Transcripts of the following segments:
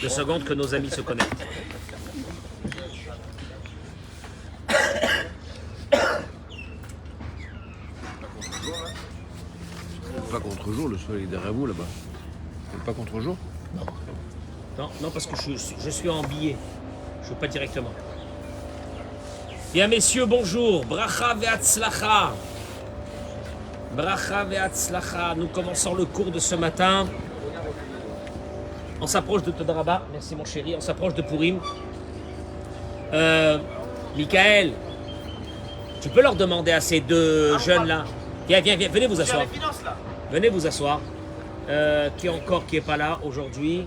2 secondes que nos amis se connectent. Pas contre-jour, le soleil est derrière vous là-bas. Pas contre-jour? Non, parce que je suis en billet. Je ne veux pas directement. Bien, messieurs, bonjour. Bracha ve'atzlacha. Bracha ve'atzlacha. Nous commençons le cours de ce matin. On s'approche de Todaraba. Merci, mon chéri. On s'approche de Purim. Michael, tu peux leur demander à ces deux jeunes-là. Viens, venez vous asseoir. Venez vous asseoir. Qui est pas là aujourd'hui?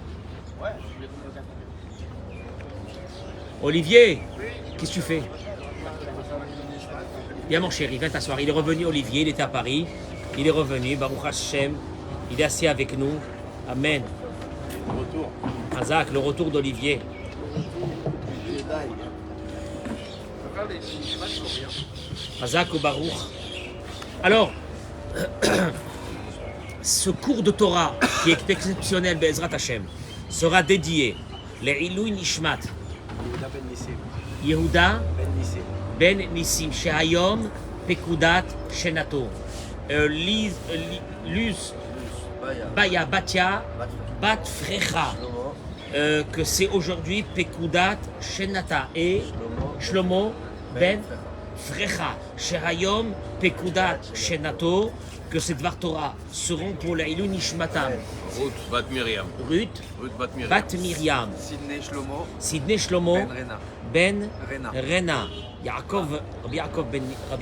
Olivier, qu'est-ce que tu fais? Viens mon chéri, viens t'asseoir. Il est revenu, Olivier, il était à Paris. Il est revenu, Baruch Hashem. Il est assis avec nous. Amen. Retour. Hazak, le retour d'Olivier. Hazak au Baruch. Alors, ce cours de Torah, qui est exceptionnel, Be'ezrat Hashem, sera dédié les Ilui Nishmat Yehuda Ben Nissim Shehayom Pekudat Shenato Luz Baya Batia Bat Frecha, que c'est aujourd'hui Pekudat Shenata et Shlomo Ben Frecha Shehayom Pekudat Shenato, que ces Dvar Torah seront pour la Ilou Nishmatam. Ruth Bat Miriam. Ruth Bat Miriam. Sidney Shlomo. Ben Rena. Rabbi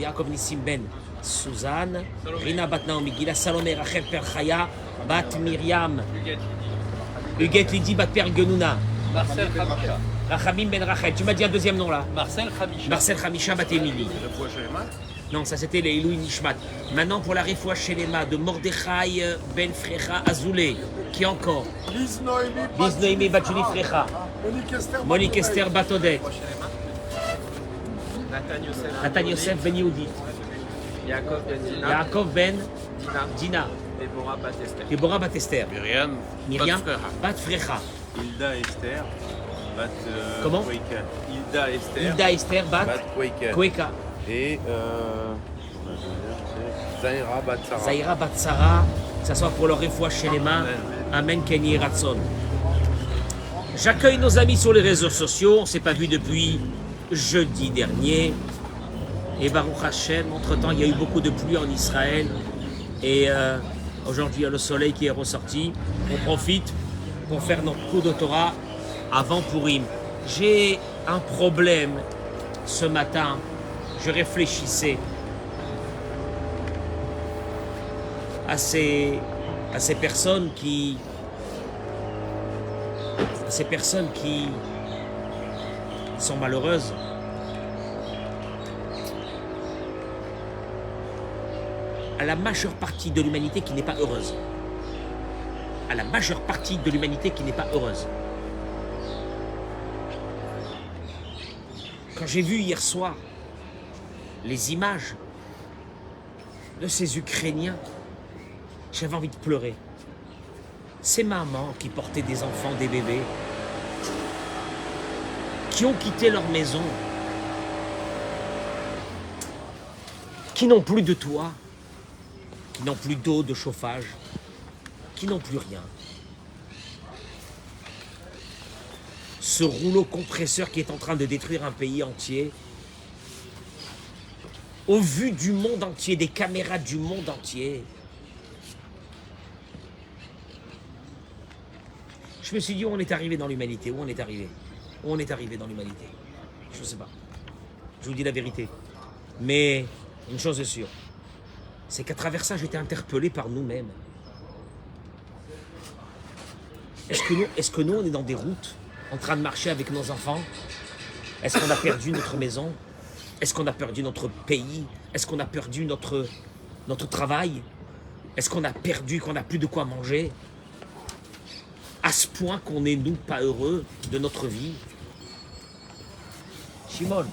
Yaakov Nissim Ben Suzanne. Rina Bat Naomi Gila. Salomé Rachel Perchaya. Bat Miriam. Huguette Lydie Bat Per Genouna. Marcel Khamisha. Rachamim Ben Rachel. Tu m'as dit un deuxième nom là? Marcel Khamisha. Marcel Khamisha Bat Emily. Non, ça c'était les Ilou Nishmat. Maintenant pour la Refoua Shelema de Mordechai Ben Frecha Azoulay. Qui encore? Liz Noémie Bat Julie Frecha. Monique Esther Bat Odette. Nathan Yosef Ben Yehudit. Yaakov Ben Dina. Déborah Bat Esther. Myriam Bat Frecha. Hilda Esther Bat Comment? Koika. Hilda Esther Bat Koika. Et Zahira Bat Sarah. Zahira Bat Sarah, que ce soit pour leur Refoua Shelema. Amen Kenny Ratson. J'accueille nos amis sur les réseaux sociaux. On ne s'est pas vu depuis jeudi dernier. Et Baruch Hashem, entre-temps, il y a eu beaucoup de pluie en Israël. Et aujourd'hui, il y a le soleil qui est ressorti. On profite pour faire notre cours de Torah avant Purim. J'ai un problème ce matin. Je réfléchissais à ces personnes qui sont malheureuses. À la majeure partie de l'humanité qui n'est pas heureuse. À la majeure partie de l'humanité qui n'est pas heureuse. Quand j'ai vu hier soir les images de ces Ukrainiens, j'avais envie de pleurer. Ces mamans qui portaient des enfants, des bébés, qui ont quitté leur maison, qui n'ont plus de toit, qui n'ont plus d'eau, de chauffage, qui n'ont plus rien. Ce rouleau compresseur qui est en train de détruire un pays entier, au vu du monde entier, des caméras du monde entier. Je me suis dit, où on est arrivé dans l'humanité? Où on est arrivé? Où on est arrivé dans l'humanité? Je ne sais pas. Je vous dis la vérité. Mais une chose est sûre, c'est qu'à travers ça, j'étais interpellé par nous-mêmes. Est-ce que nous, on est dans des routes, en train de marcher avec nos enfants? Est-ce qu'on a perdu notre maison? Est-ce qu'on a perdu notre pays? Est-ce qu'on a perdu notre travail? Est-ce qu'on a perdu, qu'on n'a plus de quoi manger? À ce point qu'on est, nous, pas heureux de notre vie? Shimon,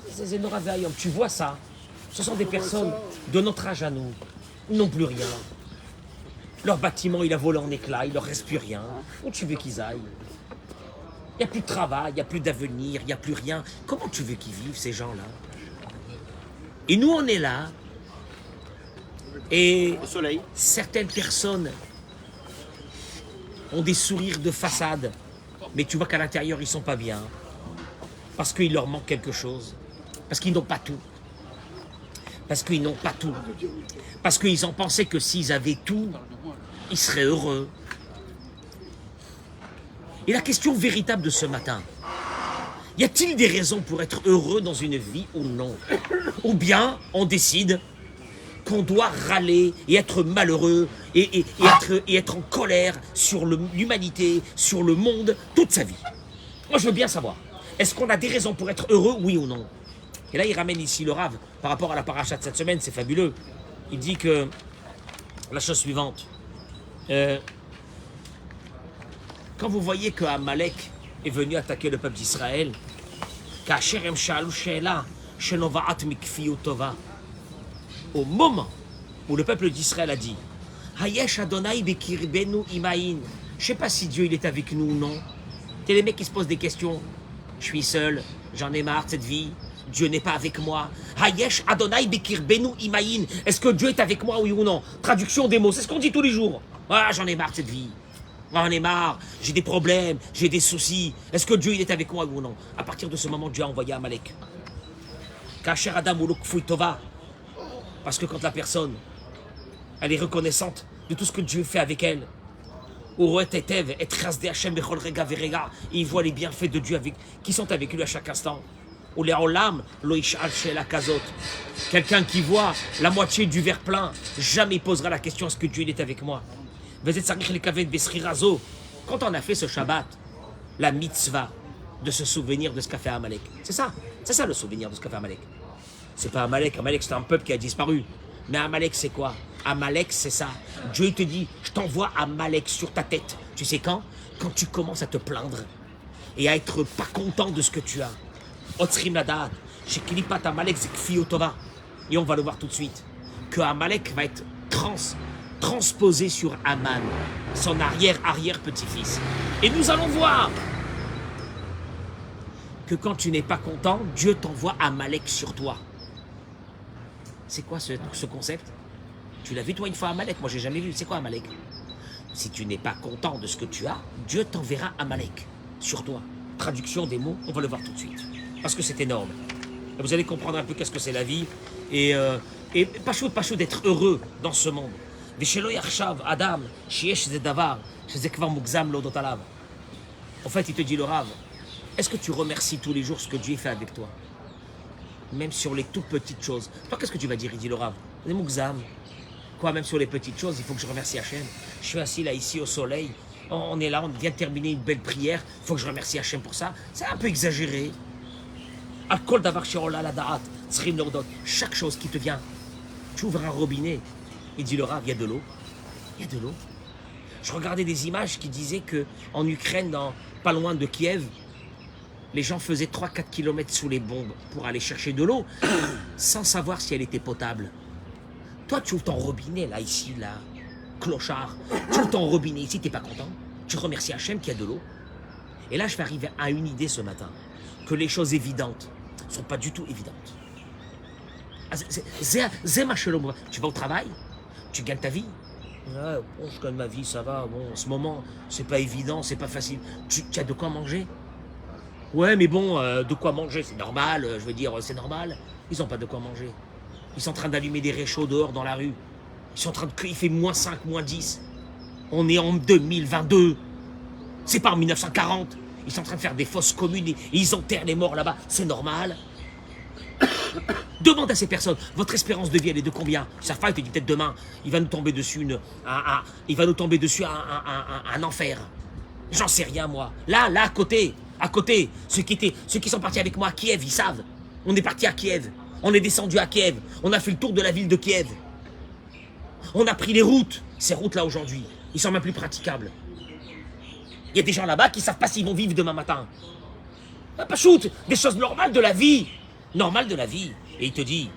c'est Nora Veayom, tu vois ça? Ce sont des personnes de notre âge à nous. Ils n'ont plus rien. Leur bâtiment, il a volé en éclats, il leur reste plus rien. Où tu veux qu'ils aillent? Il n'y a plus de travail, il n'y a plus d'avenir, il n'y a plus rien. Comment tu veux qu'ils vivent, ces gens-là? Et nous, on est là. Et Au soleil. certaines personnes ont des sourires de façade, mais tu vois qu'à l'intérieur, ils ne sont pas bien. Parce qu'il leur manque quelque chose. Parce qu'ils n'ont pas tout. Parce qu'ils n'ont pas tout. Parce qu'ils ont pensé que s'ils avaient tout, ils seraient heureux. Et la question véritable de ce matin, y a-t-il des raisons pour être heureux dans une vie ou non? Ou bien on décide qu'on doit râler et être malheureux et être en colère sur l'humanité, sur le monde, toute sa vie. Moi je veux bien savoir, est-ce qu'on a des raisons pour être heureux, oui ou non? Et là il ramène ici le Rav par rapport à la paracha de cette semaine, c'est fabuleux. Il dit que la chose suivante, quand vous voyez que Amalek est venu attaquer le peuple d'Israël, au moment où le peuple d'Israël a dit Hayesh Adonai bekirbenu imaïn, je sais pas si Dieu il est avec nous ou non. C'est les mecs qui se posent des questions. Je suis seul, j'en ai marre de cette vie, Dieu n'est pas avec moi. Hayesh Adonai bekirbenu imaïn, est-ce que Dieu est avec moi, oui ou non? Traduction des mots, c'est ce qu'on dit tous les jours. Ah, j'en ai marre de cette vie. J'en ai marre, j'ai des problèmes, j'ai des soucis. Est-ce que Dieu il est avec moi, oui ou non? À partir de ce moment, Dieu a envoyé Amalek. Kacher Adam Uluk Tova. Parce que quand la personne, elle est reconnaissante de tout ce que Dieu fait avec elle, il voit les bienfaits de Dieu qui sont avec lui à chaque instant. Quelqu'un qui voit la moitié du verre plein, jamais posera la question est-ce que Dieu il est avec moi. Quand on a fait ce Shabbat, la mitzvah de se souvenir de ce qu'a fait Amalek, c'est ça le souvenir de ce qu'a fait Amalek. C'est pas Amalek, Amalek c'est un peuple qui a disparu. Mais Amalek c'est quoi? Amalek c'est ça. Dieu te dit, je t'envoie Amalek sur ta tête. Tu sais quand? Quand tu commences à te plaindre et à être pas content de ce que tu as. Otsrim Ladat, Shekilipat Amalek Zekfiotova. Et on va le voir tout de suite. Que Amalek va être transposé sur Aman, son arrière-petit-fils. Et nous allons voir que quand tu n'es pas content, Dieu t'envoie Amalek sur toi. C'est quoi ce concept? Tu l'as vu toi une fois Amalek? Moi j'ai jamais vu. C'est quoi Amalek? Si tu n'es pas content de ce que tu as, Dieu t'enverra Amalek sur toi. Traduction des mots, on va le voir tout de suite. Parce que c'est énorme. Et vous allez comprendre un peu qu'est-ce que c'est la vie. Et pas chaud d'être heureux dans ce monde. Adam, en fait, il te dit le Rav, est-ce que tu remercies tous les jours ce que Dieu fait avec toi? Même sur les toutes petites choses. Toi, qu'est-ce que tu vas dire? Il dit le Rav, quoi, même sur les petites choses, il faut que je remercie Hachem. Je suis assis là, ici, au soleil. On est là, on vient de terminer une belle prière. Il faut que je remercie Hachem pour ça. C'est un peu exagéré. Chaque chose qui te vient, tu ouvres un robinet. Il dit le Rav, il y a de l'eau. Il y a de l'eau. Je regardais des images qui disaient qu'en Ukraine, pas loin de Kiev, les gens faisaient 3-4 km sous les bombes pour aller chercher de l'eau sans savoir si elle était potable. Toi, tu ouvres ton robinet, là, ici, là, clochard. Tu ouvres ton robinet ici, t'es pas content. Tu remercies Hachem qu'il y a de l'eau. Et là, je vais arriver à une idée ce matin, que les choses évidentes ne sont pas du tout évidentes. Tu vas au travail, tu gagnes ta vie. Ouais, bon, je gagne ma vie, ça va. Bon, en ce moment, c'est pas évident, c'est pas facile. Tu as de quoi manger? Ouais, mais bon, de quoi manger, c'est normal. Je veux dire, c'est normal. Ils n'ont pas de quoi manger. Ils sont en train d'allumer des réchauds dehors dans la rue. Ils sont en train de... Il fait -5, -10. On est en 2022. C'est pas en 1940. Ils sont en train de faire des fosses communes et ils enterrent les morts là-bas. C'est normal. Demande à ces personnes, votre espérance de vie, elle est de combien? Sa femme te dit peut-être demain, il va nous tomber dessus un enfer. J'en sais rien, moi. Là, à côté, ceux qui sont partis avec moi à Kiev, ils savent. On est parti à Kiev. On est descendu à Kiev. On a fait le tour de la ville de Kiev. On a pris les routes. Ces routes-là, aujourd'hui, ils sont même plus praticables. Il y a des gens là-bas qui ne savent pas s'ils vont vivre demain matin. Pas shoot, des choses normales de la vie. Normales de la vie. Et il te dit,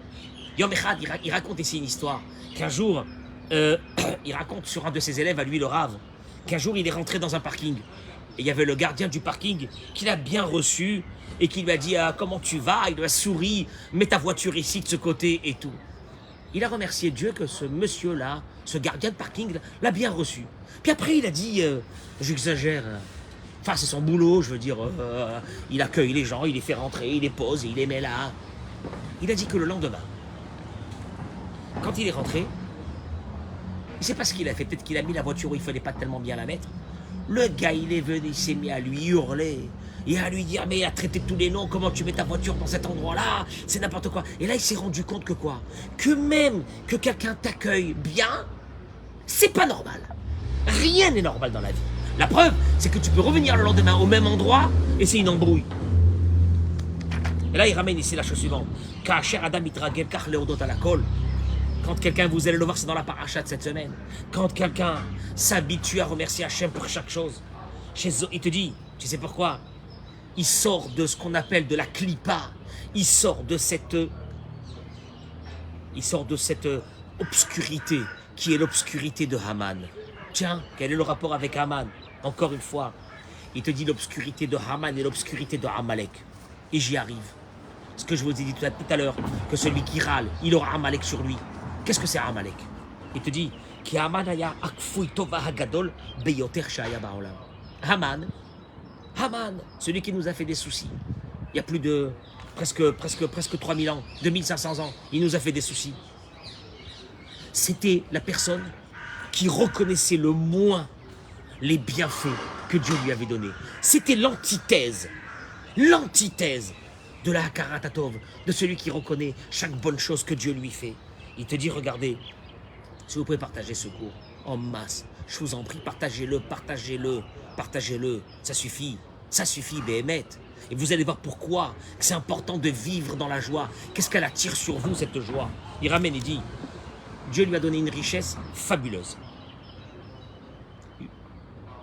Yom Echad, il raconte ici une histoire, qu'un jour, il raconte sur un de ses élèves, à lui le Rave, qu'un jour il est rentré dans un parking. Et il y avait le gardien du parking qui l'a bien reçu et qui lui a dit comment tu vas. Il lui a souri, mets ta voiture ici de ce côté et tout. Il a remercié Dieu que ce monsieur-là, ce gardien de parking, l'a bien reçu. Puis après il a dit, j'exagère, enfin c'est son boulot, je veux dire, il accueille les gens, il les fait rentrer, il les pose, il les met là. Il a dit que le lendemain, quand il est rentré, il ne sait pas ce qu'il a fait, peut-être qu'il a mis la voiture où il ne fallait pas tellement bien la mettre. Le gars, il est venu, il s'est mis à lui hurler et à lui dire, mais il a traité tous les noms, comment tu mets ta voiture dans cet endroit-là, c'est n'importe quoi. Et là, il s'est rendu compte que quoi? Que même que quelqu'un t'accueille bien, c'est pas normal. Rien n'est normal dans la vie. La preuve, c'est que tu peux revenir le lendemain au même endroit et c'est une embrouille. Et là, il ramène ici la chose suivante. Kacher Adam Itragel Kach Leodot à la colle. Quand quelqu'un, vous allez le voir, c'est dans la paracha de cette semaine. Quand quelqu'un s'habitue à remercier Hachem pour chaque chose, il te dit, tu sais pourquoi? Il sort de ce qu'on appelle de la klipa. Il sort de cette obscurité qui est l'obscurité de Haman. Tiens, quel est le rapport avec Haman? Encore une fois, il te dit l'obscurité de Haman et l'obscurité de Amalek. Et j'y arrive. Ce que je vous ai dit tout à l'heure, que celui qui râle, il aura Amalek sur lui. Qu'est-ce que c'est Amalek? Il te dit Ki Haman aya akfui tova hagadol beyoter shaya ba'olam. Haman, celui qui nous a fait des soucis. Il y a plus de presque 3000 ans, 2500 ans, il nous a fait des soucis. C'était la personne qui reconnaissait le moins les bienfaits que Dieu lui avait donnés. C'était l'antithèse de la Hakarat Hatov, de celui qui reconnaît chaque bonne chose que Dieu lui fait. Il te dit, regardez, si vous pouvez partager ce cours en masse, je vous en prie, partagez-le, ça suffit, Béhémet. Et vous allez voir pourquoi c'est important de vivre dans la joie. Qu'est-ce qu'elle attire sur vous, cette joie? Il ramène et dit, Dieu lui a donné une richesse fabuleuse.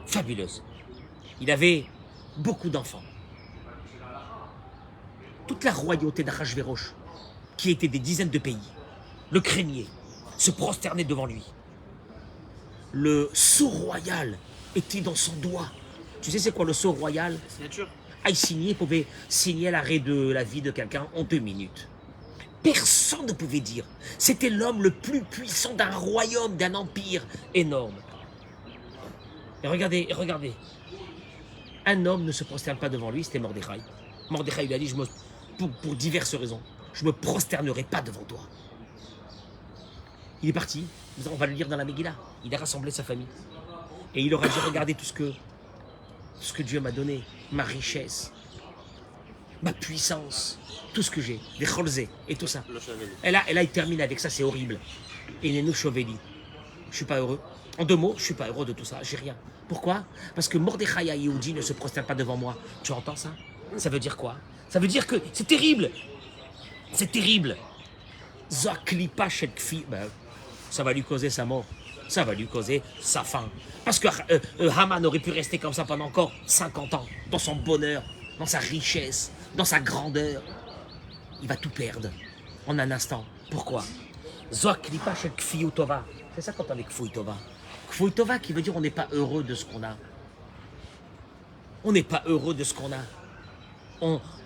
Fabuleuse. Il avait beaucoup d'enfants. Toute la royauté d'Achashvérosh, qui était des dizaines de pays, le craignait, se prosternait devant lui. Le sceau royal était dans son doigt. Tu sais c'est quoi le sceau royal? Signature. Il pouvait signer l'arrêt de la vie de quelqu'un en 2 minutes. Personne ne pouvait dire. C'était l'homme le plus puissant d'un royaume, d'un empire énorme. Et regardez. Un homme ne se prosterne pas devant lui, c'était Mordechai. Mordechai lui a dit, pour diverses raisons, je ne me prosternerai pas devant toi. Il est parti, on va le lire dans la Megillah. Il a rassemblé sa famille. Et il leur a dit, regardez tout ce que Dieu m'a donné, ma richesse, ma puissance, tout ce que j'ai, des cholzés et tout ça. Et là, il termine avec ça, c'est horrible. Et Nenu Choveli. Je suis pas heureux. En 2 mots, je suis pas heureux de tout ça, j'ai rien. Pourquoi? Parce que Mordechai Yehoudi ne se prosterne pas devant moi. Tu entends ça? Ça veut dire quoi? Ça veut dire que c'est terrible. C'est terrible. Zaklipa Shetkfi. Ça va lui causer sa mort. Ça va lui causer sa fin. Parce que Haman aurait pu rester comme ça pendant encore 50 ans, dans son bonheur, dans sa richesse, dans sa grandeur. Il va tout perdre en un instant. Pourquoi? Zaklipa Shetkfi Tova. C'est ça quand on est Kfui Tova. Kfui Tova qui veut dire on n'est pas heureux de ce qu'on a. On n'est pas heureux de ce qu'on a.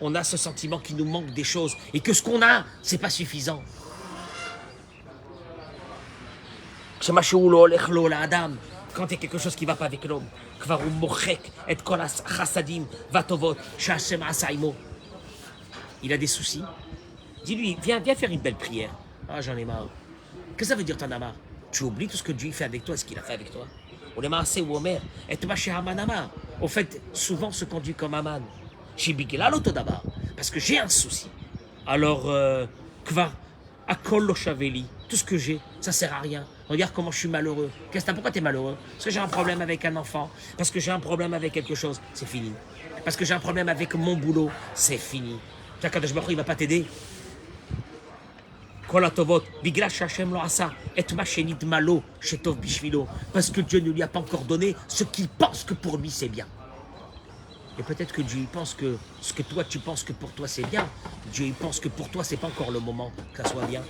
On a ce sentiment qu'il nous manque des choses et que ce qu'on a, c'est pas suffisant. Quand il y a quelque chose qui ne va pas avec l'homme, il a des soucis. Dis-lui, viens faire une belle prière. Ah, j'en ai marre. Qu'est-ce que ça veut dire, t'en as marre? Tu oublies tout ce que Dieu fait avec toi et ce qu'il a fait avec toi. Au fait, souvent se conduit comme Haman. Parce que j'ai un souci. Alors, tout ce que j'ai, ça sert à rien. Regarde comment je suis malheureux. Pourquoi tu es malheureux? Parce que j'ai un problème avec un enfant. Parce que j'ai un problème avec quelque chose. C'est fini. Parce que j'ai un problème avec mon boulot. C'est fini. Tiens, quand je me crois, il ne va pas t'aider. Parce que Dieu ne lui a pas encore donné ce qu'il pense que pour lui c'est bien. Et peut-être que Dieu pense que ce que toi tu penses que pour toi c'est bien, Dieu pense que pour toi c'est pas encore le moment que ça soit bien.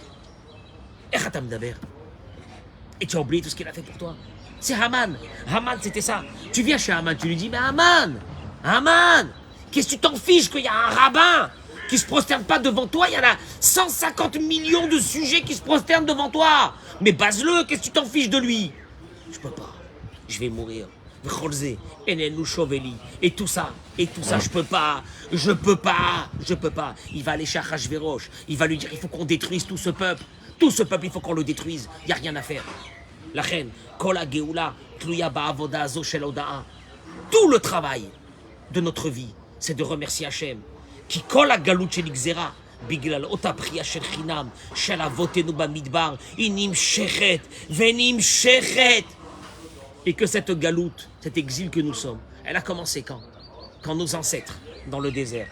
Et tu as oublié tout ce qu'il a fait pour toi. C'est Haman. Haman, c'était ça. Tu viens chez Haman, tu lui dis, mais Haman, qu'est-ce que tu t'en fiches qu'il y a un rabbin qui se prosterne pas devant toi? Il y en a 150 millions de sujets qui se prosternent devant toi. Mais base-le, qu'est-ce que tu t'en fiches de lui? Je peux pas. Je vais mourir. Et tout ça, je peux pas. Il va aller chez Achashverosh. Il va lui dire, il faut qu'on détruise tout ce peuple. Tout ce peuple, il faut qu'on le détruise. Il n'y a rien à faire. La reine, Kola Geoula, Tluya Ba'avoda Azo Shel Oda'a. Tout le travail de notre vie, c'est de remercier Hachem. Qui Kola Galut Shel Xera, Biglal Otapria Shel Chinam, Shel Avotenu Bamidbar, Inim Shechet, Venim Shechet. Et que cette galoute, cet exil que nous sommes, elle a commencé quand? Quand nos ancêtres, dans le désert,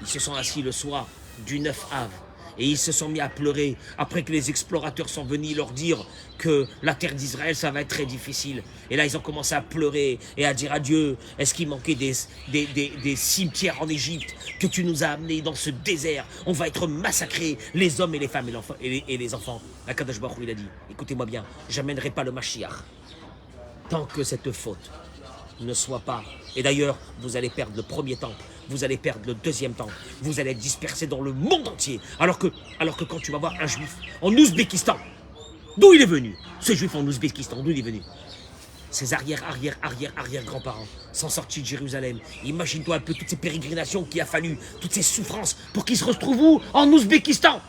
ils se sont assis le soir du 9 Av. Et ils se sont mis à pleurer après que les explorateurs sont venus leur dire que la terre d'Israël, ça va être très difficile. Et là, ils ont commencé à pleurer et à dire à Dieu, est-ce qu'il manquait des cimetières en Égypte que tu nous as amenés dans ce désert? On va être massacrés, les hommes et les femmes et les enfants. Akadosh Baruch Hu, il a dit, écoutez-moi bien, j'amènerai pas le Mashiach tant que cette faute ne soit pas. Et d'ailleurs, vous allez perdre le premier temple, vous allez perdre le deuxième temple, vous allez être dispersés dans le monde entier. Alors que quand tu vas voir un juif en Ouzbékistan, d'où il est venu? Ce juif en Ouzbékistan, d'où il est venu? Ses arrière-grands-parents sont sortis de Jérusalem. Imagine-toi un peu toutes ces pérégrinations qu'il a fallu, toutes ces souffrances pour qu'ils se retrouvent où? En Ouzbékistan,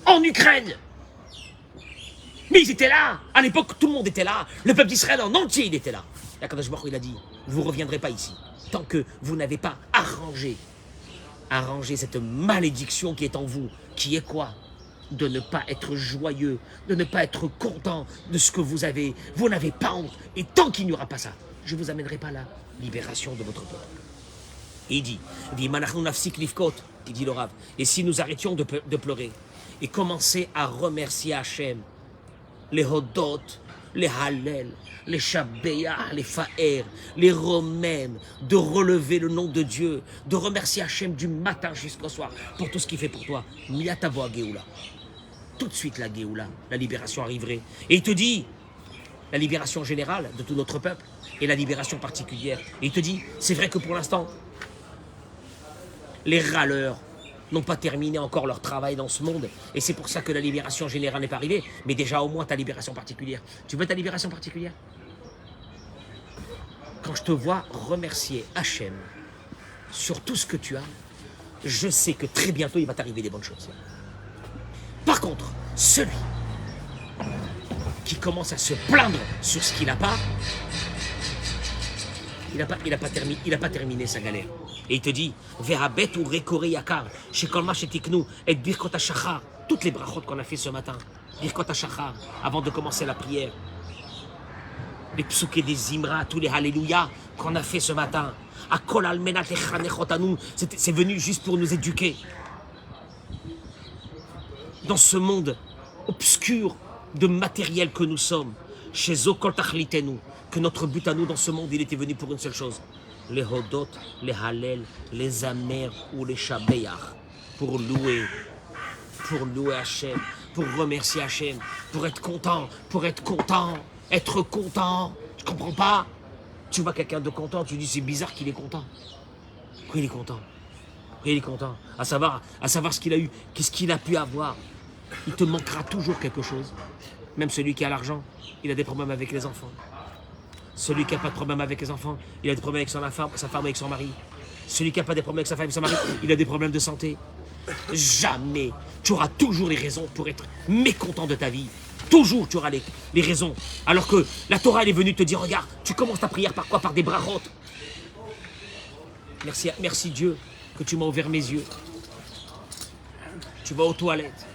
en Ukraine. Mais ils étaient là. À l'époque, tout le monde était là. Le peuple d'Israël en entier, il était là. Et Akadosh Baruch Hu, il a dit, vous ne reviendrez pas ici tant que vous n'avez pas arrangé cette malédiction qui est en vous. Qui est quoi? De ne pas être joyeux, de ne pas être content de ce que vous avez. Vous n'avez pas honte. Et tant qu'il n'y aura pas ça, je ne vous amènerai pas la libération de votre peuple. Et il dit, il dit le Rav, et si nous arrêtions de pleurer et commencer à remercier Hachem, les Hodot, les Hallel, les Shabbeah, les Fa'er, les Romem, de relever le nom de Dieu, de remercier Hachem du matin jusqu'au soir pour tout ce qu'il fait pour toi. Miatavo Géoula. Tout de suite la Géoula, la libération arriverait. Et il te dit, la libération générale de tout notre peuple et la libération particulière. Et il te dit, c'est vrai que pour l'instant, les râleurs n'ont pas terminé encore leur travail dans ce monde. Et c'est pour ça que la libération générale n'est pas arrivée. Mais déjà, au moins, ta libération particulière. Tu veux ta libération particulière? Quand je te vois remercier Hachem sur tout ce que tu as, je sais que très bientôt, il va t'arriver des bonnes choses. Par contre, celui qui commence à se plaindre sur ce qu'il n'a pas, il n'a pas terminé sa galère. Et il te dit, Verabet ou Rekore Yakar, chez Kolma, chez Tiknou, et Birkot HaShachar, toutes les brachot qu'on a fait ce matin, Birkot HaShachar, avant de commencer la prière, les psuké des Zimra, tous les Alléluia qu'on a fait ce matin, à Kol Almenat Echanechotanu, c'est venu juste pour nous éduquer. Dans ce monde obscur de matériel que nous sommes, chez Zokol Tachlitenu, que notre but à nous dans ce monde, il était venu pour une seule chose. Les Hodot, les Hallel, les Amer ou les Shabbeach, pour louer Hachem, pour remercier Hachem, pour être content, être content. Tu comprends pas? Tu vois quelqu'un de content, tu dis c'est bizarre qu'il est content. Pourquoi il est content? Pourquoi il est content? À savoir ce qu'il a eu, qu'est-ce qu'il a pu avoir. Il te manquera toujours quelque chose. Même celui qui a l'argent, il a des problèmes avec les enfants. Celui qui n'a pas de problème avec les enfants, il a des problèmes avec sa femme, avec son mari. Celui qui n'a pas de problème avec sa femme et son mari, il a des problèmes de santé. Jamais. Tu auras toujours les raisons pour être mécontent de ta vie. Toujours tu auras les raisons. Alors que la Torah, elle est venue te dire, regarde, tu commences ta prière par quoi? Par des brachot. Merci Dieu que tu m'as ouvert mes yeux. Tu vas aux toilettes.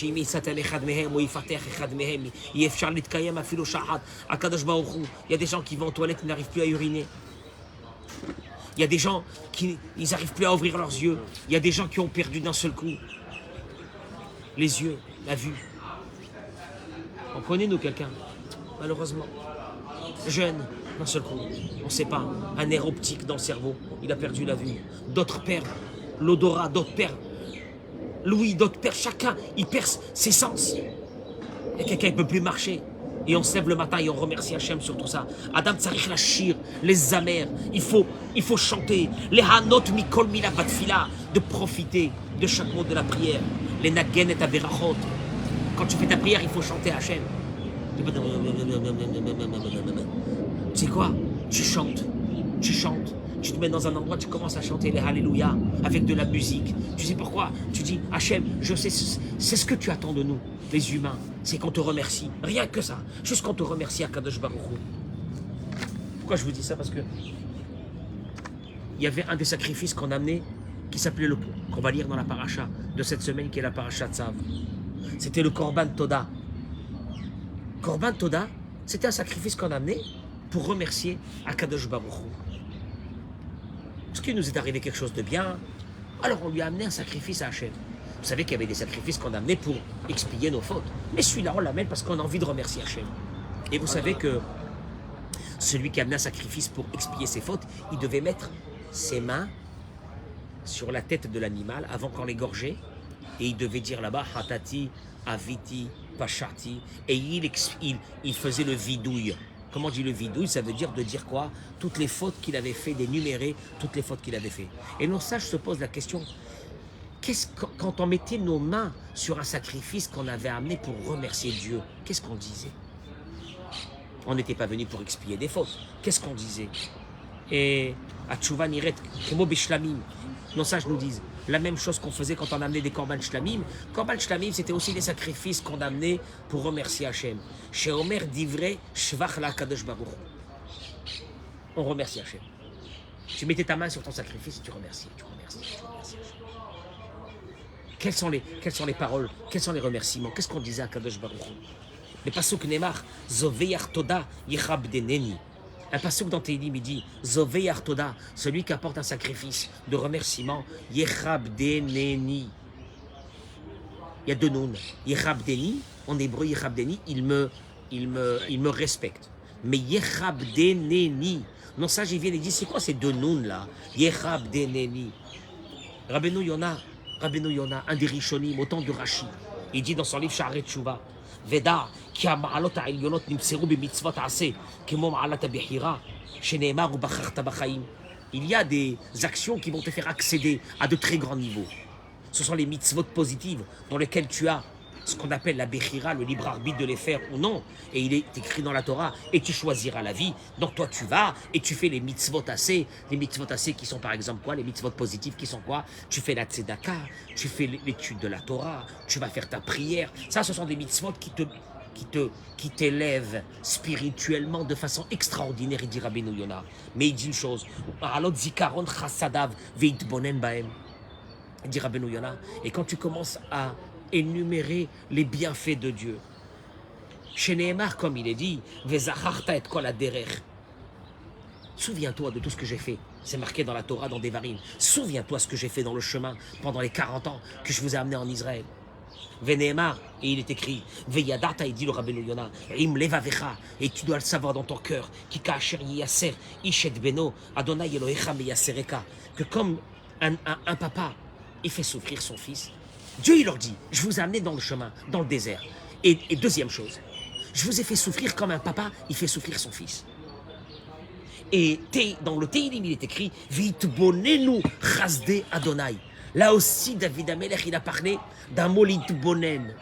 Il y a des gens qui vont aux toilettes et n'arrivent plus à uriner. Il y a des gens qui n'arrivent plus à ouvrir leurs yeux. Il y a des gens qui ont perdu d'un seul coup les yeux, la vue. On connaît, nous, quelqu'un, malheureusement, jeune, d'un seul coup. On ne sait pas, un nerf optique dans le cerveau, il a perdu la vue. D'autres perdent l'odorat, d'autres perdent l'ouïe, d'autres perdent, chacun, il perd ses sens. Et quelqu'un ne peut plus marcher. Et on se lève le matin et on remercie Hachem sur tout ça. Adam Tsarich Lachir, les amers, il faut chanter. Les Hanot Mikol Mila Batfila, de profiter de chaque mot de la prière. Les Nagen et Aberachot. Quand tu fais ta prière, il faut chanter Hachem. Tu sais quoi? Tu chantes. Tu te mets dans un endroit, tu commences à chanter les Alléluia avec de la musique. Tu sais pourquoi? Tu dis, Hachem, je sais, c'est ce que tu attends de nous, les humains. C'est qu'on te remercie. Rien que ça. Juste qu'on te remercie à Kadosh Baruch Hu. Pourquoi je vous dis ça? Parce que il y avait un des sacrifices qu'on amenait qui s'appelait qu'on va lire dans la paracha de cette semaine qui est la paracha Tzav. C'était le Korban Toda. Korban Toda, c'était un sacrifice qu'on amenait pour remercier Akadosh Baruch Hu. Parce qu'il nous est arrivé quelque chose de bien, alors on lui a amené un sacrifice à Hachem. Vous savez qu'il y avait des sacrifices qu'on amenait pour expier nos fautes. Mais celui-là, on l'amène parce qu'on a envie de remercier Hachem. Et vous savez que celui qui amenait un sacrifice pour expier ses fautes, il devait mettre ses mains sur la tête de l'animal avant qu'on l'égorgeait. Et il devait dire là-bas, Hatati, Aviti, Pachati. Et il faisait le vidouille. Comment on dit le vidouille? Ça veut dire de dire quoi? Toutes les fautes qu'il avait fait, d'énumérer toutes les fautes qu'il avait fait. Et nos sages se posent la question, quand on mettait nos mains sur un sacrifice qu'on avait amené pour remercier Dieu, qu'est-ce qu'on disait? On n'était pas venu pour expier des fautes. Qu'est-ce qu'on disait? Et à Tchouva Niret, Kemo Bishlamim, nos sages nous disent la même chose qu'on faisait quand on amenait des Korban Shlamim. Korban Shlamim, c'était aussi des sacrifices qu'on amenait pour remercier Hachem. Chez Omer Divrei Shvach la Kadosh Baruch. On remercie Hachem. Tu mettais ta main sur ton sacrifice et tu remercies Hachem. Quelles sont les paroles? Quels sont les remerciements? Qu'est-ce qu'on disait à Kadosh Baruch? Les pasuk Neymar, Zoveyar Toda Yichab Deneni. Un pasuk dans Tehillim, il dit Zoveyar Toda, celui qui apporte un sacrifice de remerciement, Yichab Deneni. Il y a deux noms. Yichab Deni, en hébreu, Yichab Deni, il me respecte. Mais Yichab Deneni, non, ça, j'y viens et dit c'est quoi ces deux noms là? Yichab Deneni. Rabbeinu Yona, un des Rishonim, autant de Rashi, il dit dans son livre Sha'arei Tshuva, Veda, ki ha'ma'alot ha'elyonot nimtseru b'mitzvot ha'aseh, kemo ma'alat ha'bechira, shene'emar u'bacharta b'chaim. Il y a des actions qui vont te faire accéder à de très grands niveaux. Ce sont les mitzvot positives dans lesquelles tu as ce qu'on appelle la bechira, le libre arbitre de les faire ou non. Et il est écrit dans la Torah, et tu choisiras la vie. Donc toi tu vas et tu fais les mitzvot assez. Les mitzvot assez qui sont par exemple quoi? Les mitzvot positives qui sont quoi? Tu fais la tzedaka, tu fais l'étude de la Torah, tu vas faire ta prière. Ça, ce sont des mitzvot qui t'élèvent spirituellement de façon extraordinaire, il dit Rabbeinu Yona. Mais il dit une chose, alot zikaron chasadav veitbonen baem. Il dit Rabbeinu Yona, et quand tu commences à énumérer les bienfaits de Dieu, chez Nehemar, comme il est dit, Vezacharta et kol haderech. Souviens-toi de tout ce que j'ai fait. C'est marqué dans la Torah, dans Devarim. Souviens-toi ce que j'ai fait dans le chemin pendant les 40 ans que je vous ai amené en Israël. Venehemar, et il est écrit, Veyadata, il dit le Rabbeinu Yona, Im levavecha, et tu dois le savoir dans ton cœur, Ki ka'asher yiyaser, ishet beno, Adonai Elohecha meyasereka, que comme un papa, il fait souffrir son fils, Dieu il leur dit, je vous ai amené dans le chemin, dans le désert. Et deuxième chose, je vous ai fait souffrir comme un papa, il fait souffrir son fils. Et dans le Tehillim, il est écrit, Vitbonenu chasde Adonai. Là aussi, David Amelech, il a parlé d'un mot litbonen.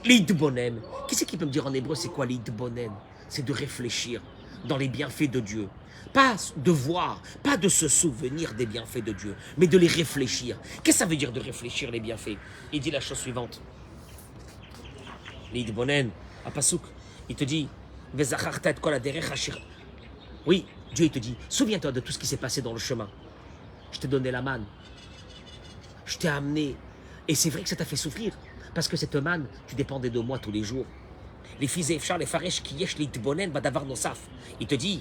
Litbonen. Qui c'est qui peut me dire en hébreu, c'est quoi litbonen? C'est de réfléchir dans les bienfaits de Dieu. Pas de voir, pas de se souvenir des bienfaits de Dieu, mais de les réfléchir. Qu'est-ce que ça veut dire de réfléchir les bienfaits? Il dit la chose suivante. Litbonen, à Pasuk, il te dit, oui, Dieu il te dit, souviens-toi de tout ce qui s'est passé dans le chemin. Je t'ai donné la manne. Je t'ai amené. Et c'est vrai que ça t'a fait souffrir. Parce que cette manne, tu dépendais de moi tous les jours. Les fils Efchar, les Faresh, qui yesh l'itbonen, badavar nosaf. Il te dit,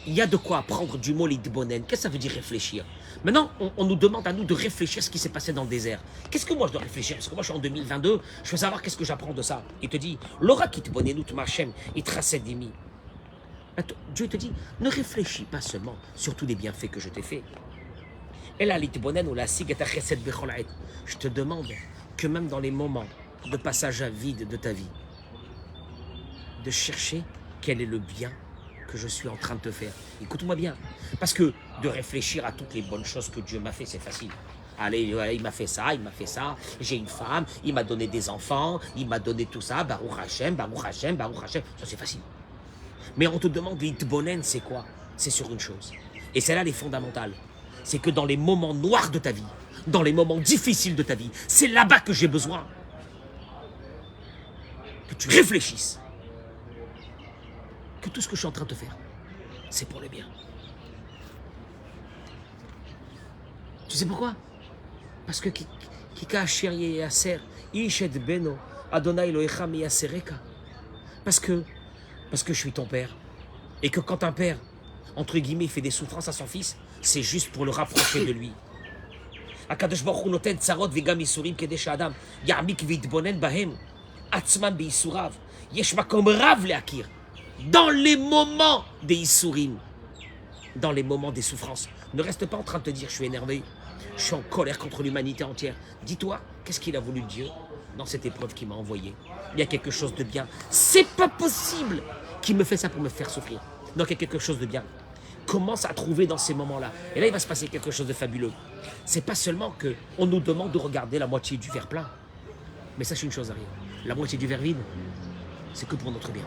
il y a de quoi apprendre du mot l'itbonen. Qu'est-ce que ça veut dire réfléchir? Maintenant, on nous demande à nous de réfléchir ce qui s'est passé dans le désert. Qu'est-ce que moi je dois réfléchir? Parce que moi je suis en 2022, je veux savoir qu'est-ce que j'apprends de ça. Il te dit, L'ora kitbonenut machem, itrasedimi. Dieu te dit, ne réfléchis pas seulement sur tous les bienfaits que je t'ai faits. Je te demande que même dans les moments de passage à vide de ta vie, de chercher quel est le bien que je suis en train de te faire. Écoute-moi bien. Parce que de réfléchir à toutes les bonnes choses que Dieu m'a fait, c'est facile. Allez, il m'a fait ça, j'ai une femme, il m'a donné des enfants, il m'a donné tout ça, Baruch Hashem, Baruch Hashem, Baruch Hashem. Ça, c'est facile. Mais on te demande, l'itbonen, c'est quoi? C'est sur une chose. Et celle-là, elle est fondamentale. C'est que dans les moments noirs de ta vie, dans les moments difficiles de ta vie, c'est là-bas que j'ai besoin que tu réfléchisses. Que tout ce que je suis en train de te faire, c'est pour le bien. Tu sais pourquoi? Parce que parce que je suis ton père. Et que quand un père, entre guillemets, fait des souffrances à son fils, c'est juste pour le rapprocher de lui. Akadosh Baruch Hu noten tsarot vegam isurim kedei she'adam ya'mik v'yitbonen bahem atzman be'isurav yesh makom rav le'akir. Dans les moments des isurim, dans les moments des souffrances, ne reste pas en train de te dire je suis énervé, je suis en colère contre l'humanité entière. Dis-toi, qu'est-ce qu'il a voulu Dieu dans cette épreuve qu'il m'a envoyée? Il y a quelque chose de bien. C'est pas possible qu'il me fait ça pour me faire souffrir. Donc il y a quelque chose de bien. Commence à trouver dans ces moments-là. Et là, il va se passer quelque chose de fabuleux. C'est pas seulement qu'on nous demande de regarder la moitié du verre plein. Mais sache une chose, Ariel. La moitié du verre vide, c'est que pour notre bien.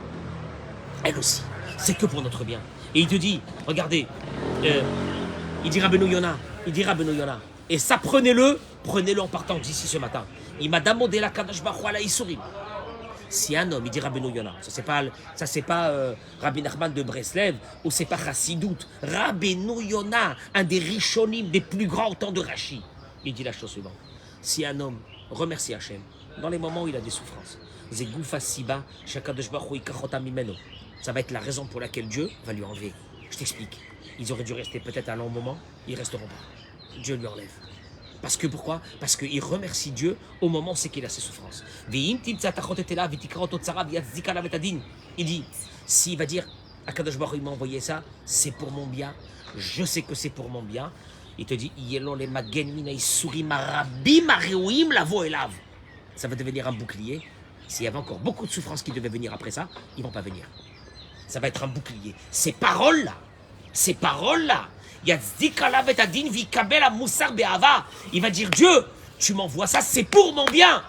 Elle aussi, c'est que pour notre bien. Et il te dit, regardez, il dira Beno Yona, et ça, prenez-le en partant d'ici ce matin. Il m'a demandé la Kadosh Baruch Hu ala Isurim. Si un homme, il dit Rabbeinu Yona, ça c'est pas Rabbi Nachman de Breslev, ou c'est pas Chassidout, Rabbeinu Yona, un des rishonim, des plus grands au temps de Rashi, il dit la chose suivante. Si un homme remercie Hachem, dans les moments où il a des souffrances, ça va être la raison pour laquelle Dieu va lui enlever. Je t'explique. Ils auraient dû rester peut-être un long moment, ils resteront pas. Dieu lui enlève. Parce que pourquoi? Parce qu'il remercie Dieu au moment où c'est qu'il a ses souffrances. Il dit, s'il va dire, Akadosh Baruch Hu m'a envoyé ça, c'est pour mon bien, je sais que c'est pour mon bien. Il te dit, ça va devenir un bouclier. S'il y avait encore beaucoup de souffrances qui devaient venir après ça, ils ne vont pas venir. Ça va être un bouclier. Ces paroles-là, il va dire, Dieu, tu m'envoies ça, c'est pour mon bien.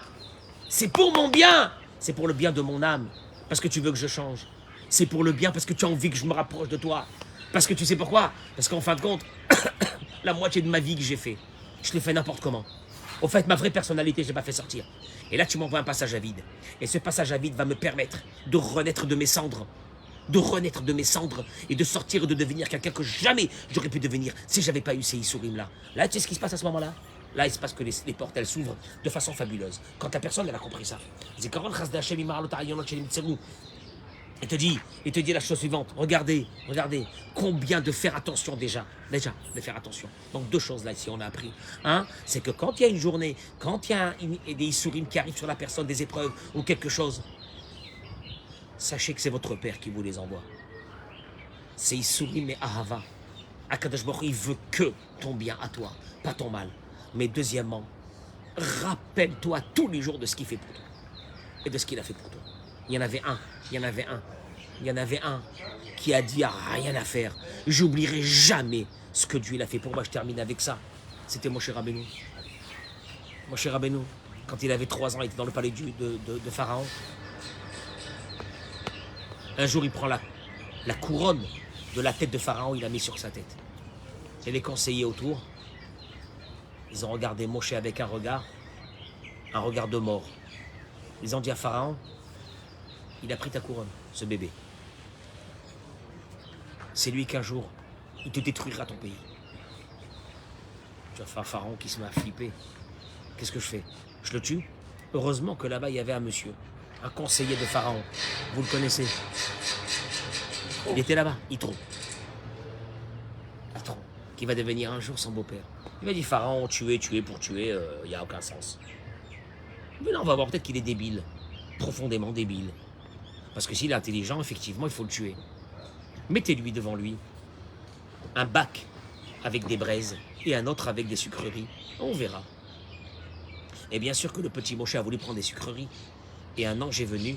C'est pour mon bien. C'est pour le bien de mon âme. Parce que tu veux que je change. C'est pour le bien parce que tu as envie que je me rapproche de toi. Parce que tu sais pourquoi? Parce qu'en fin de compte, la moitié de ma vie que j'ai fait, je l'ai fait n'importe comment. Au fait, ma vraie personnalité, je ne l'ai pas fait sortir. Et là, tu m'envoies un passage à vide. Et ce passage à vide va me permettre de renaître de mes cendres. Et de sortir et de devenir quelqu'un que jamais j'aurais pu devenir si je n'avais pas eu ces Issourim-là. Là, tu sais ce qui se passe à ce moment-là? Là, il se passe que les portes, elles s'ouvrent de façon fabuleuse. Quand la personne, elle a compris ça. Il te dit la chose suivante. Regardez, combien de faire attention déjà, de faire attention. Donc deux choses là ici on a appris. Un, c'est que quand il y a une journée, quand il y a des Issourim qui arrivent sur la personne, des épreuves ou quelque chose, sachez que c'est votre Père qui vous les envoie. C'est Issourim et Ahava. Akadosh Baruch Hu, il veut que ton bien à toi, pas ton mal. Mais deuxièmement, rappelle-toi tous les jours de ce qu'il fait pour toi et de ce qu'il a fait pour toi. Il y en avait un qui a dit rien à faire. J'oublierai jamais ce que Dieu a fait pour moi. Je termine avec ça. C'était Moshe Rabbeinu. Moshe Rabbeinu, quand il avait 3 ans, il était dans le palais de Pharaon. Un jour, il prend la couronne de la tête de Pharaon, il la met sur sa tête. Et les conseillers autour, ils ont regardé Moshe avec un regard de mort. Ils ont dit à Pharaon, il a pris ta couronne, ce bébé. C'est lui qu'un jour, il te détruira ton pays. Tu vas faire un Pharaon qui se met à flipper. Qu'est-ce que je fais? Je le tue? Heureusement que là-bas, il y avait un monsieur, un conseiller de Pharaon. Vous le connaissez? Il était là-bas, Yitro, qui va devenir un jour son beau-père. Il m'a dit, Pharaon, tuer pour tuer, il n'y a aucun sens. Mais là, on va voir peut-être qu'il est débile, profondément débile. Parce que s'il est intelligent, effectivement, il faut le tuer. Mettez-lui devant lui un bac avec des braises et un autre avec des sucreries. On verra. Et bien sûr que le petit Moshe a voulu prendre des sucreries. Et un ange est venu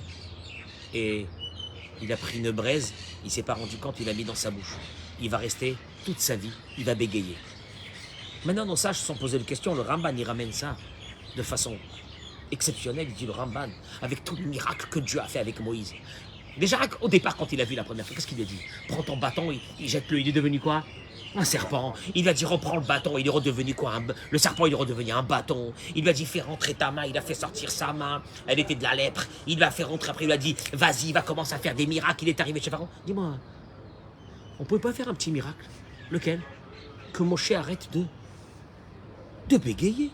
et Il a pris une braise, il s'est pas rendu compte, il l'a mis dans sa bouche. Il va rester toute sa vie, il va bégayer. Maintenant, nos sages se sont posé la question, le Ramban, il ramène ça de façon exceptionnelle, il dit le Ramban, avec tout le miracle que Dieu a fait avec Moïse. Déjà, au départ, quand il a vu la première fois, qu'est-ce qu'il lui a dit? Prends ton bâton, il jette-le, il est devenu quoi? Un serpent. Il lui a dit, reprends le bâton, il est redevenu quoi? Le serpent, il est redevenu un bâton. Il lui a dit, fais rentrer ta main, il a fait sortir sa main, elle était de la lèpre. Il l'a fait rentrer, après il lui a dit, vas-y, va commencer à faire des miracles. Il est arrivé chez Pharaon. Dis-moi, on pouvait pas faire un petit miracle? Lequel? Que Moshe arrête de bégayer.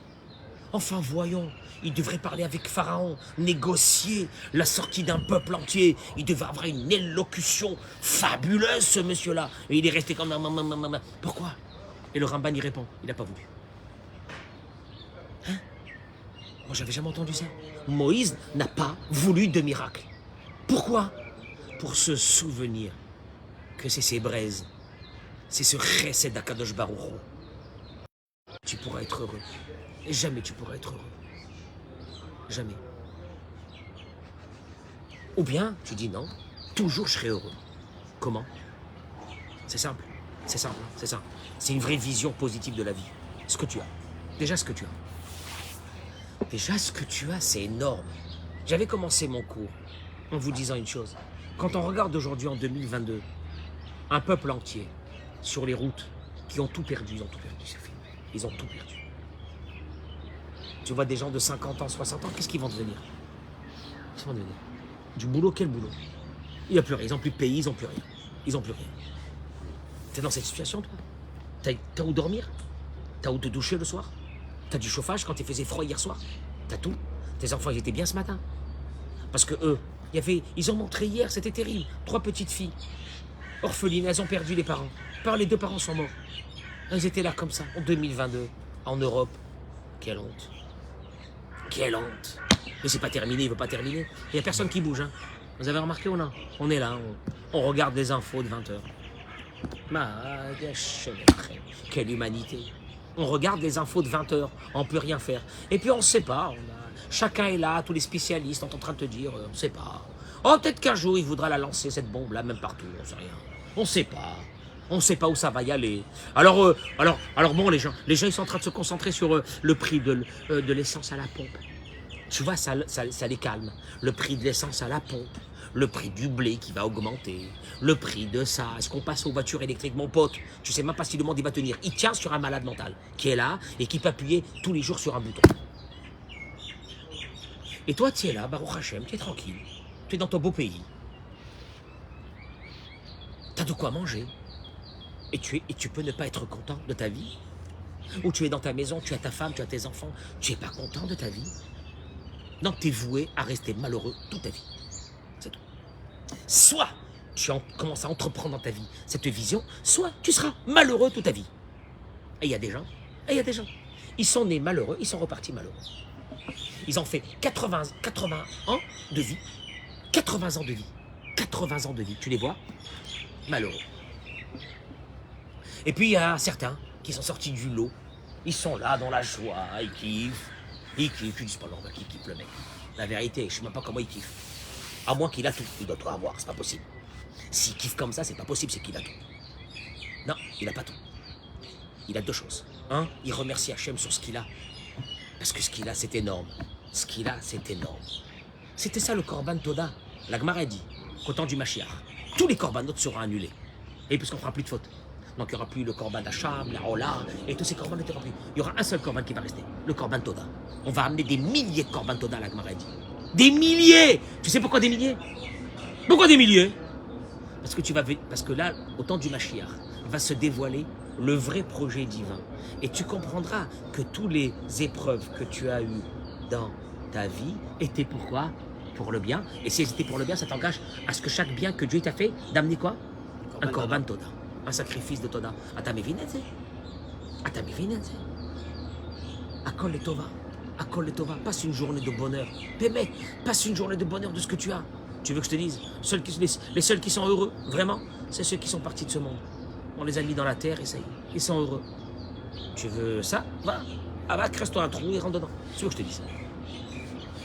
Enfin, voyons, il devrait parler avec Pharaon, négocier la sortie d'un peuple entier. Il devait avoir une élocution fabuleuse, ce monsieur-là. Et il est resté comme... Pourquoi? Et le Ramban y répond, il n'a pas voulu. Hein? Moi, j'avais jamais entendu ça. Moïse n'a pas voulu de miracle. Pourquoi? Pour se souvenir que c'est ses braises. C'est ce chesed d'Akadosh Baruch Hu. Tu pourras être heureux. Et jamais tu pourras être heureux. Jamais. Ou bien, tu dis non, toujours je serai heureux. Comment? C'est simple. C'est simple, c'est ça. C'est une vraie vision positive de la vie. Ce que tu as. Déjà ce que tu as. Déjà ce que tu as, c'est énorme. J'avais commencé mon cours en vous disant une chose. Quand on regarde aujourd'hui en 2022, un peuple entier sur les routes qui ont tout perdu, c'est fini. Ils ont tout perdu. Tu vois des gens de 50 ans, 60 ans, qu'est-ce qu'ils vont devenir? Qu'est-ce qu'ils vont devenir? Du boulot, quel boulot? Il n'y a plus rien, ils n'ont plus de pays, ils n'ont plus rien. Ils n'ont plus rien. T'es dans cette situation, toi? T'as où dormir? T'as où te doucher le soir? T'as du chauffage quand il faisait froid hier soir? T'as tout? Tes enfants, ils étaient bien ce matin? Parce que eux, ils ont montré hier, c'était terrible. 3 petites filles, orphelines, elles ont perdu les parents. Les 2 parents sont morts. Elles étaient là comme ça, en 2022, en Europe. Quelle honte. Quelle honte. Mais c'est pas terminé, il ne veut pas terminer. Il n'y a personne qui bouge. Hein. Vous avez remarqué ou non? On est là, on regarde les infos de 20h. Quelle humanité. On regarde les infos de 20h, on ne peut rien faire. Et puis on ne sait pas, chacun est là, tous les spécialistes sont en train de te dire, on ne sait pas. Oh, peut-être qu'un jour il voudra la lancer, cette bombe-là, même partout, on ne sait rien. On ne sait pas. On ne sait pas où ça va y aller. Alors bon, les gens, ils sont en train de se concentrer sur le prix de l'essence à la pompe. Tu vois, ça les calme. Le prix de l'essence à la pompe, le prix du blé qui va augmenter, le prix de ça. Est-ce qu'on passe aux voitures électriques, mon pote? Tu sais même pas si le monde il va tenir. Il tient sur un malade mental qui est là et qui peut appuyer tous les jours sur un bouton. Et toi, tu es là, Baruch Hashem, tu es tranquille. Tu es dans ton beau pays. Tu as de quoi manger. Et tu peux ne pas être content de ta vie? Ou tu es dans ta maison, tu as ta femme, tu as tes enfants, tu n'es pas content de ta vie? Donc tu es voué à rester malheureux toute ta vie. C'est tout. Soit tu commences à entreprendre dans ta vie cette vision, soit tu seras malheureux toute ta vie. Et il y a des gens, ils sont nés malheureux, ils sont repartis malheureux. Ils ont fait 80 ans de vie, 80 ans de vie, 80 ans de vie, tu les vois? Malheureux. Et puis il y a certains qui sont sortis du lot, ils sont là dans la joie, ils kiffent, tu dis pas normal qu'ils kiffent le mec. La vérité, je sais même pas comment il kiffe. À moins qu'il a tout, il doit tout avoir, c'est pas possible. S'il kiffe comme ça, c'est pas possible, c'est qu'il a tout. Non, il a pas tout. Il a 2 choses. Un, il remercie Hachem sur ce qu'il a. Parce que ce qu'il a, c'est énorme. Ce qu'il a, c'est énorme. C'était ça le Korban Toda. La Gemara dit qu'au temps du Mashiach, tous les Korbanot seront annulés. Et puisqu'on ne fera plus de fautes. Donc il n'y aura plus le Korban d'Hacham, la Ola, et tous ces Korban ne seront plus. Il y aura un seul Korban qui va rester, le Korban Toda. On va amener des milliers de Korban Toda, la Gemara dit. Des milliers! Tu sais pourquoi des milliers? Pourquoi des milliers? Parce que là, au temps du Mashiach, va se dévoiler le vrai projet divin. Et tu comprendras que toutes les épreuves que tu as eues dans ta vie étaient pourquoi? Pour le bien. Et si elles étaient pour le bien, ça t'engage à ce que chaque bien que Dieu t'a fait, d'amener quoi? Un Korban Toda. Un sacrifice de Toda. Atamivinetze. Akol le Tova. Passe une journée de bonheur. Pémet, passe une journée de bonheur de ce que tu as. Tu veux que je te dise? Les seuls qui sont heureux, vraiment, c'est ceux qui sont partis de ce monde. On les a mis dans la terre et ça y est, ils sont heureux. Tu veux ça? Va, creuse-toi un trou et rentre dedans. Tu veux que je te dise?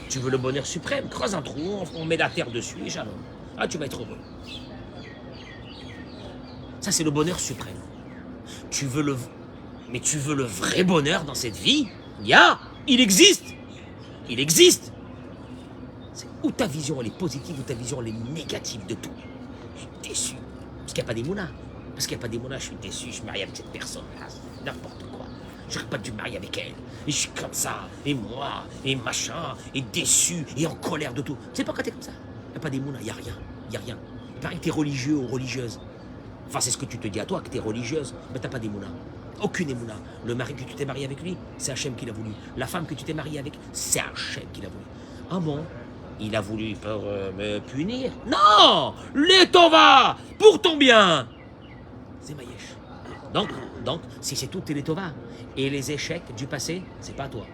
Tu veux le bonheur suprême? Creuse un trou, on met la terre dessus et shalom. Ah, tu vas être heureux. Ça, c'est le bonheur suprême. Mais tu veux le vrai bonheur dans cette vie? Il existe. Il existe. C'est où ta vision elle est positive, ou ta vision elle est négative de tout. Je suis déçu. Parce qu'il n'y a pas des mounas. Parce qu'il n'y a pas des mounas, je suis déçu, je suis marié avec cette personne. N'importe quoi. Je n'aurais pas dû me marier avec elle. Et je suis comme ça, et moi, et machin, et déçu, et en colère de tout. C'est pas quand t'es comme ça. Il n'y a pas des mounas, il n'y a rien. Il n'y a rien. Il paraît que t'es religieux ou religieuse. Enfin, c'est ce que tu te dis à toi, que t'es religieuse. Mais t'as pas des mounas. Aucune émouna. Le mari que tu t'es marié avec lui, c'est Hachem qui l'a voulu. La femme que tu t'es mariée avec, c'est Hachem qui l'a voulu. Ah bon? Il a voulu pour me punir? Non! Les tova! Pour ton bien! C'est Maïesh. Donc, si c'est tout, t'es les tova. Et les échecs du passé, c'est pas toi.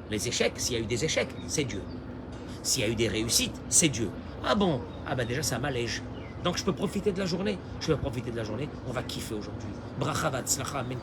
Les échecs, s'il y a eu des échecs, c'est Dieu. S'il y a eu des réussites, c'est Dieu. Ah bon? Ah ben déjà, ça m'allège. Donc je peux profiter de la journée. On va kiffer aujourd'hui. Bracha v'atzlacha, amen,